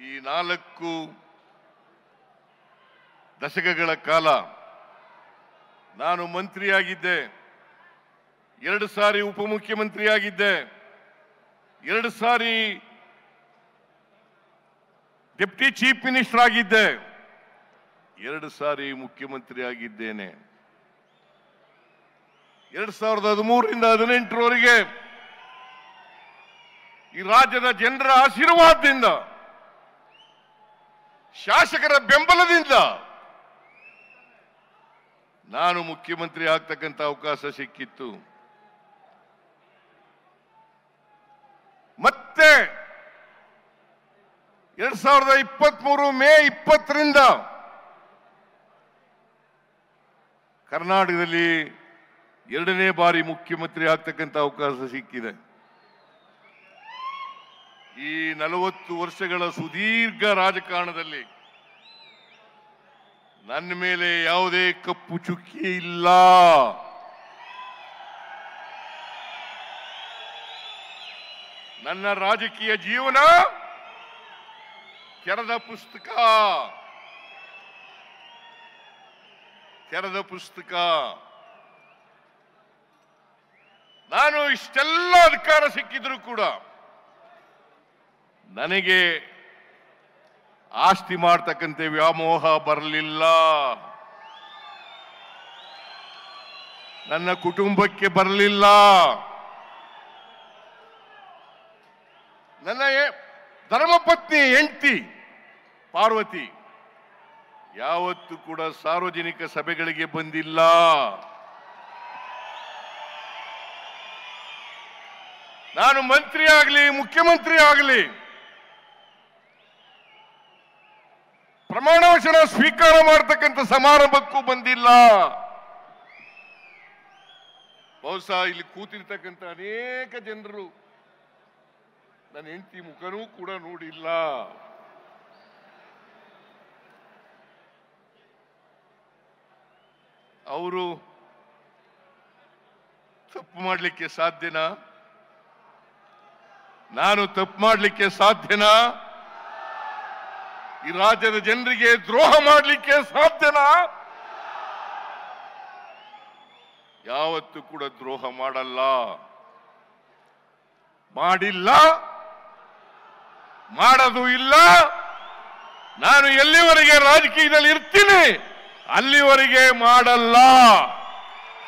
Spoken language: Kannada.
ಈ 4 ದಶಕಗಳ ಕಾಲ ನಾನು ಮಂತ್ರಿಯಾಗಿದ್ದೆ, 2 ಸಾರಿ ಉಪಮುಖ್ಯಮಂತ್ರಿಯಾಗಿದ್ದೆ, 2 ಸಾರಿ ಡೆಪ್ಟಿ ಚೀಫ್ ಮಿನಿಸ್ಟರ್ ಆಗಿದ್ದೆ, 2 ಸಾರಿ ಮುಖ್ಯಮಂತ್ರಿ ಆಗಿದ್ದೇನೆ. 2013ರಿಂದ 2018ರವರೆಗೆ ಈ ರಾಜ್ಯದ ಜನರ ಆಶೀರ್ವಾದದಿಂದ, ಶಾಸಕರ ಬೆಂಬಲದಿಂದ ನಾನು ಮುಖ್ಯಮಂತ್ರಿ ಆಗ್ತಕ್ಕಂಥ ಅವಕಾಶ ಸಿಕ್ಕಿತ್ತು. ಮತ್ತೆ 2023 ಮೇ 20ರಿಂದ ಕರ್ನಾಟಕದಲ್ಲಿ 2ನೇ ಬಾರಿ ಮುಖ್ಯಮಂತ್ರಿ ಆಗ್ತಕ್ಕಂಥ ಅವಕಾಶ ಸಿಕ್ಕಿದೆ. ಈ 40 ವರ್ಷಗಳ ಸುದೀರ್ಘ ರಾಜಕಾರಣದಲ್ಲಿ ನನ್ನ ಮೇಲೆ ಯಾವುದೇ ಕಪ್ಪು ಚುಕ್ಕಿ ಇಲ್ಲ. ನನ್ನ ರಾಜಕೀಯ ಜೀವನ ತೆರೆದ ಪುಸ್ತಕ. ನಾನು ಇಷ್ಟೆಲ್ಲ ಅಧಿಕಾರ ಸಿಕ್ಕಿದ್ರು ಕೂಡ ನನಗೆ ಆಸ್ತಿ ಮಾಡ್ತಕ್ಕಂಥ ವ್ಯಾಮೋಹ ಬರಲಿಲ್ಲ, ನನ್ನ ಕುಟುಂಬಕ್ಕೆ ಬರಲಿಲ್ಲ. ನನ್ನ ಧರ್ಮಪತ್ನಿ ಹೆಂಡತಿ ಪಾರ್ವತಿ ಯಾವತ್ತೂ ಕೂಡ ಸಾರ್ವಜನಿಕ ಸಭೆಗಳಿಗೆ ಬಂದಿಲ್ಲ. ನಾನು ಮಂತ್ರಿ ಆಗಲಿ ಮುಖ್ಯಮಂತ್ರಿ ಆಗಲಿ ಪ್ರಮಾಣ ವಚನ ಸ್ವೀಕಾರ ಮಾಡತಕ್ಕಂಥ ಸಮಾರಂಭಕ್ಕೂ ಬಂದಿಲ್ಲ. ಬಹುಶಃ ಇಲ್ಲಿ ಕೂತಿರ್ತಕ್ಕಂಥ ಅನೇಕ ಜನರು ನನ್ನ ಹೆಂಡತಿ ಮುಖನೂ ಕೂಡ ನೋಡಿಲ್ಲ. ಅವರು ತಪ್ಪು ಮಾಡಲಿಕ್ಕೆ ಸಾಧ್ಯನಾ? ನಾನು ತಪ್ಪು ಮಾಡಲಿಕ್ಕೆ ಸಾಧ್ಯನಾ? ಈ ರಾಜ್ಯದ ಜನರಿಗೆ ದ್ರೋಹ ಮಾಡಲಿಕ್ಕೆ ಸಾಧ್ಯನಾ? ಯಾವತ್ತೂ ಕೂಡ ದ್ರೋಹ ಮಾಡಲ್ಲ, ಮಾಡಿಲ್ಲ, ಮಾಡೋದು ಇಲ್ಲ. ನಾನು ಎಲ್ಲಿವರೆಗೆ ರಾಜಕೀಯದಲ್ಲಿ ಇರ್ತೀನಿ ಅಲ್ಲಿವರೆಗೆ ಮಾಡಲ್ಲ.